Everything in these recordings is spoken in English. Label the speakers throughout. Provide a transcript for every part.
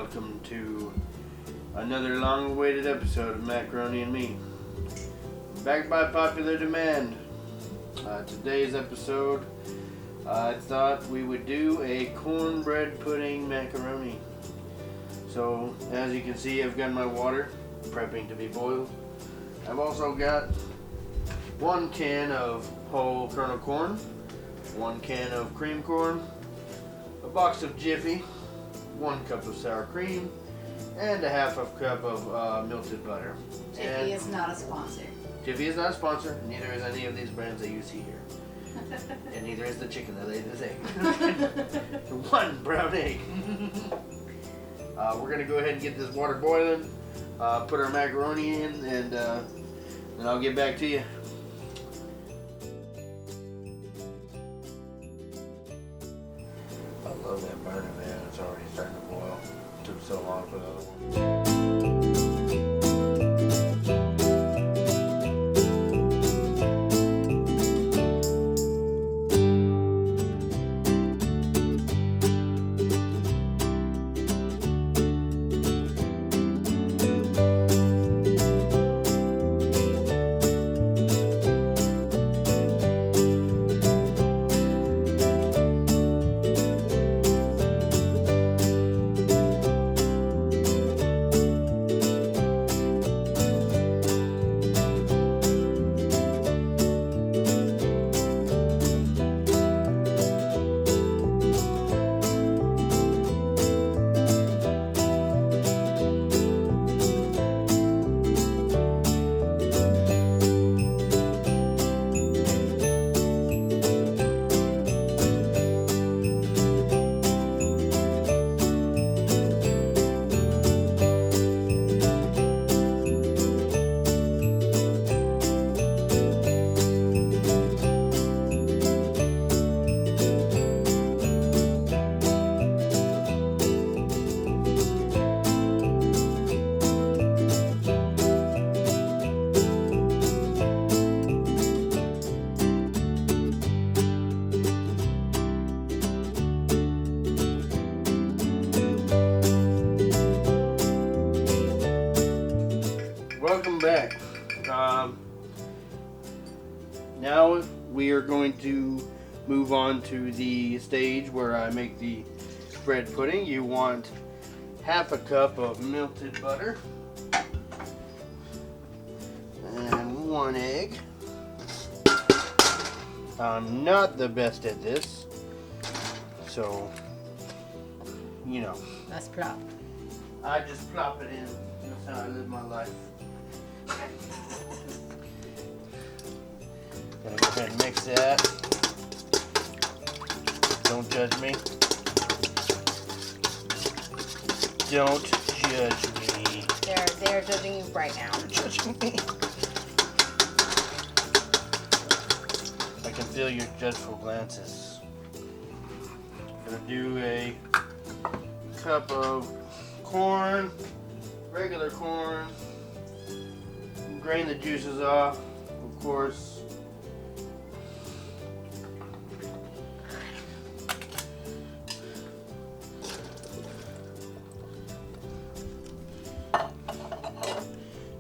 Speaker 1: welcome to another long-awaited episode of Macaroni and Me. Back by popular demand. Today's episode, I thought we would do a cornbread pudding macaroni. So, as you can see, I've got my water prepping to be boiled. I've also got 1 can of whole kernel corn, 1 can of cream corn, a box of Jiffy, 1 cup of sour cream, and a half a cup of melted butter.
Speaker 2: Jiffy is not a sponsor.
Speaker 1: Jiffy is not a sponsor, neither is any of these brands that you see here. And neither is the chicken that laid this egg. 1 brown egg. We're going to go ahead and get this water boiling, put our macaroni in, and then I'll get back to you. I love that burner, man. It's already starting to boil. It took so long for the other one. Welcome back. Now we are going to move on to the stage where I make the bread pudding. You want half a cup of melted butter and 1 egg. I'm not the best at this, so you know.
Speaker 2: Let's plop.
Speaker 1: I just plop it in. That's how I live my life. Gonna go ahead and mix that. Don't judge me. Don't judge me.
Speaker 2: They're judging you right now.
Speaker 1: They're judging me. I can feel your judgeful glances. Gonna do a cup of corn, regular corn. Drain the juices off, of course.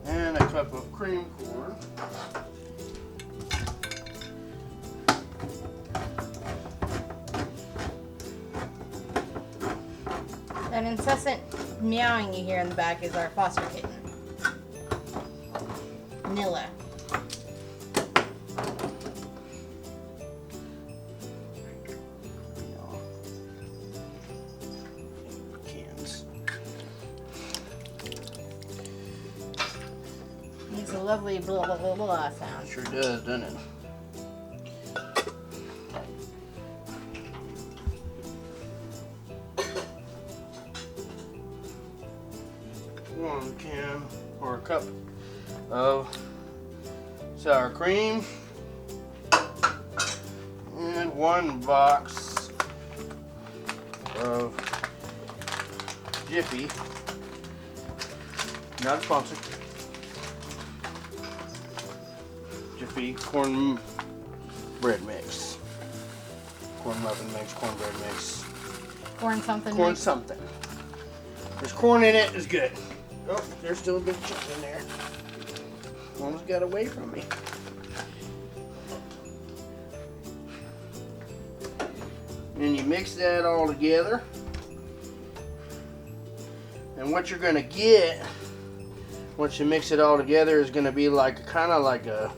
Speaker 1: And a cup of cream corn.
Speaker 2: That incessant meowing you hear in the back is our foster kitten. Vanilla.
Speaker 1: Cans.
Speaker 2: Makes a lovely blah blah blah blah sound.
Speaker 1: Sure does, doesn't it? One can or a cup of sour cream and 1 box of Jiffy, not sponsored, Jiffy corn bread mix, corn muffin mix, cornbread mix,
Speaker 2: Corn something.
Speaker 1: corn something. there's corn in it, it's good. Oh, there's still a big chunk in there. Almost got away from me. And you mix that all together. And what you're gonna get once you mix it all together is gonna be like kind of like a,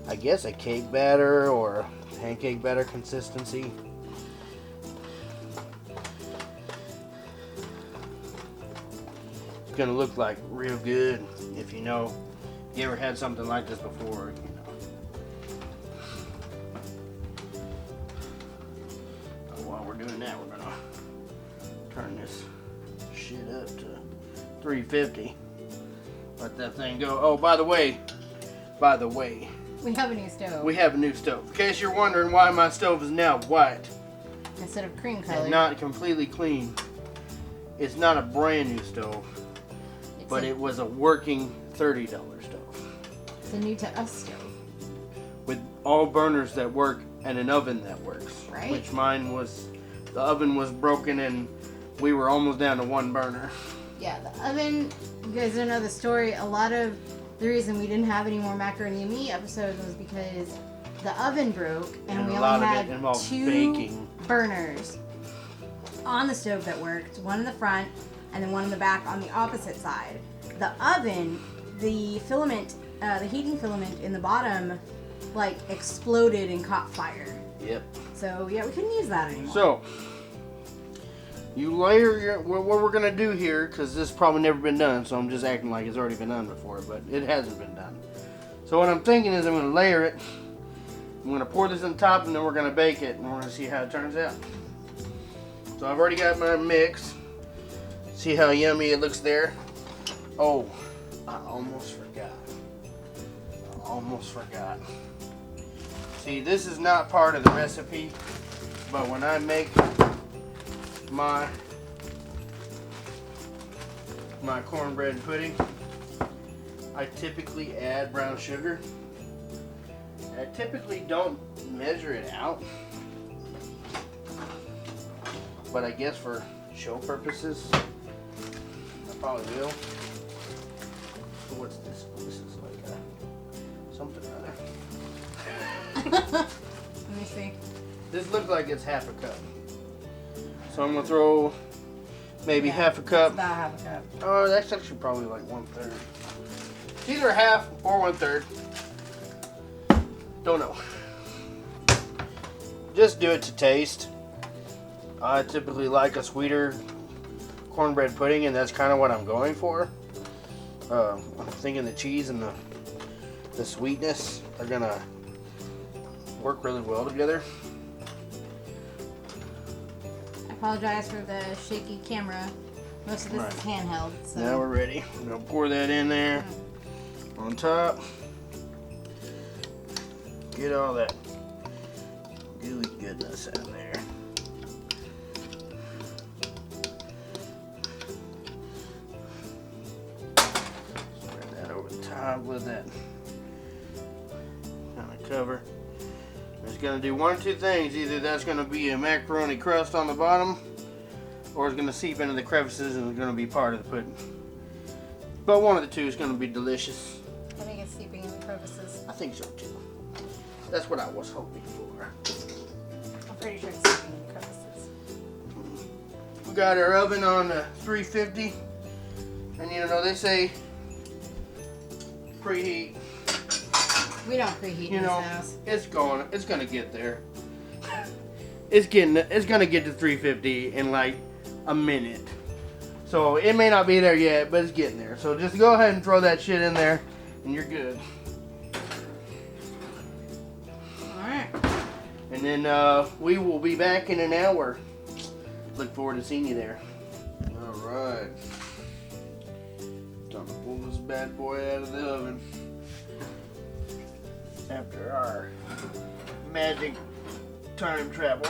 Speaker 1: I guess, a cake batter or pancake batter consistency. It's gonna look like real good if you know, you ever had something like this before, you know. While we're doing that, we're gonna turn this shit up to 350. Let that thing go. Oh, by the way,
Speaker 2: we have a new stove.
Speaker 1: we have a new stove. In case you're wondering why my stove is now white
Speaker 2: Instead of cream color.
Speaker 1: and not completely clean, it's not a brand new stove, but it was a working $30 stove.
Speaker 2: It's a new to us stove.
Speaker 1: With all burners that work and an oven that works.
Speaker 2: Right.
Speaker 1: Which mine was, the oven was broken and we were almost down to one burner.
Speaker 2: Yeah, the oven, you guys don't know the story. A lot of the reason we didn't have any more macaroni and me episodes was because the oven broke and we only had 2
Speaker 1: baking.
Speaker 2: burners on the stove that worked. One in the front and then one in the back on the opposite side. The oven, the filament, the heating filament in the bottom, like exploded and caught fire.
Speaker 1: Yep.
Speaker 2: So yeah, we couldn't use that anymore.
Speaker 1: So, you layer your, what we're going to do here, because this has probably never been done, so I'm just acting like it's already been done before, but it hasn't been done. So what I'm thinking is I'm going to layer it, I'm going to pour this on top, and then we're going to bake it, and we're going to see how it turns out. So I've already got my mix. See how yummy it looks there? Oh, I almost forgot. See, this is not part of the recipe, but when I make my cornbread pudding, I typically add brown sugar. I typically don't measure it out, but I guess for show purposes, I probably will. So what's this? This is like something or other.
Speaker 2: Let me see.
Speaker 1: This looks like it's half a cup. So I'm gonna throw maybe half a cup.
Speaker 2: About half a cup.
Speaker 1: Oh, that's actually probably like 1/3. It's either half or 1/3. Don't know. Just do it to taste. I typically like a sweeter cornbread pudding, and that's kind of what I'm going for. I'm thinking the cheese and the sweetness are gonna work really well together.
Speaker 2: I apologize for the shaky camera. Most of this is handheld. So.
Speaker 1: Now we're ready. We're gonna pour that in there on top. Get all that gooey goodness in there. Spread that over the top with that kind of cover. It's gonna do one of two things. Either that's gonna be a macaroni crust on the bottom, or it's gonna seep into the crevices and it's gonna be part of the pudding. But one of the two is gonna be delicious.
Speaker 2: I think it's seeping in the crevices.
Speaker 1: I think so too. That's what I was hoping for.
Speaker 2: I'm pretty sure it's seeping in the crevices.
Speaker 1: We got our oven on 350, and you know they say preheat.
Speaker 2: We don't preheat in this house.
Speaker 1: It's gonna get there. It's gonna get to 350 in like a minute. So it may not be there yet, but it's getting there. So just go ahead and throw that shit in there, and you're good.
Speaker 2: All right.
Speaker 1: And then we will be back in an hour. Look forward to seeing you there. All right. Time to pull this bad boy out of the oven. After our magic time travel.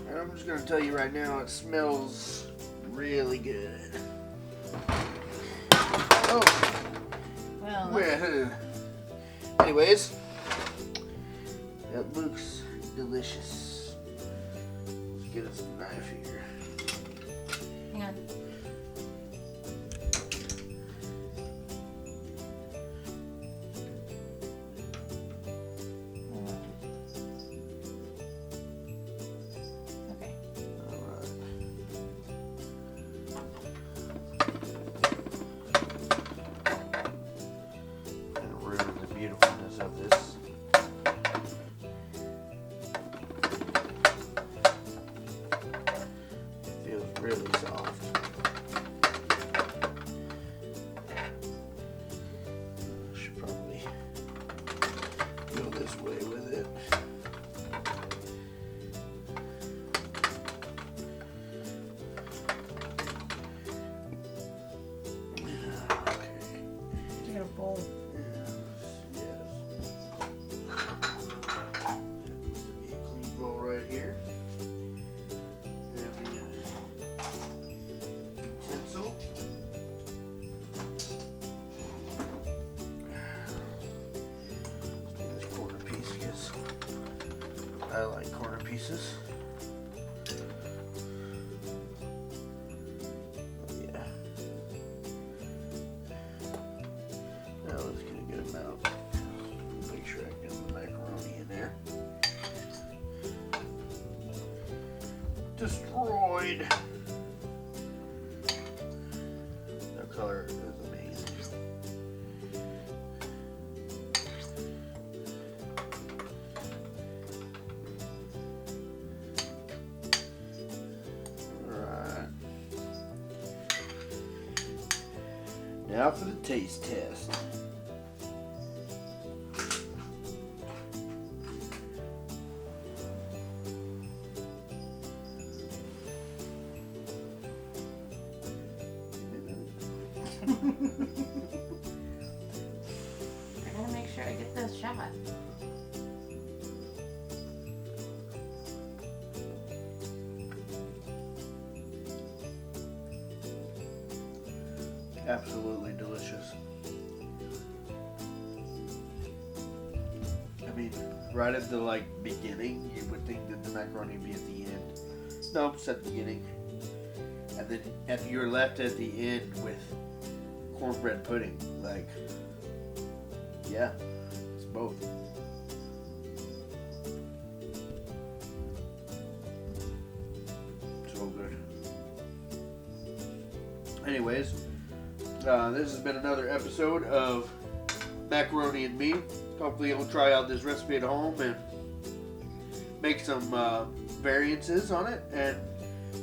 Speaker 1: And I'm just gonna tell you right now, it smells really good. Oh,
Speaker 2: Well,
Speaker 1: anyways, that looks delicious. get us a knife here.
Speaker 2: Hang on. Okay.
Speaker 1: Alright. And ruin the beautifulness of this. Really soft. Should probably go this way with it. Okay.
Speaker 2: You got a bowl.
Speaker 1: Yes. Needs to be a clean bowl right here. I like corner pieces. Yeah. Now let's get a good amount. Make sure I get the macaroni in there. Destroyed. The color is amazing. Now for the taste test.
Speaker 2: I gotta make sure I get this shot.
Speaker 1: Absolutely delicious. I mean, right at the beginning, you would think that the macaroni would be at the end. Nope, it's at the beginning. And then if you're left at the end with cornbread pudding, yeah, it's both. So good. Anyways, this has been another episode of Macaroni and Me. Hopefully you'll try out this recipe at home and make some variances on it, and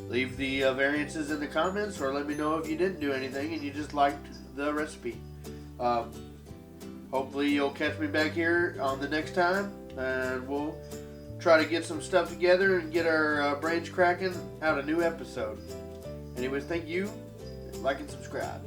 Speaker 1: leave the variances in the comments, or let me know if you didn't do anything and you just liked the recipe. Hopefully you'll catch me back here on the next time, and we'll try to get some stuff together and get our brains cracking out a new episode. Anyways, thank you. Like and subscribe.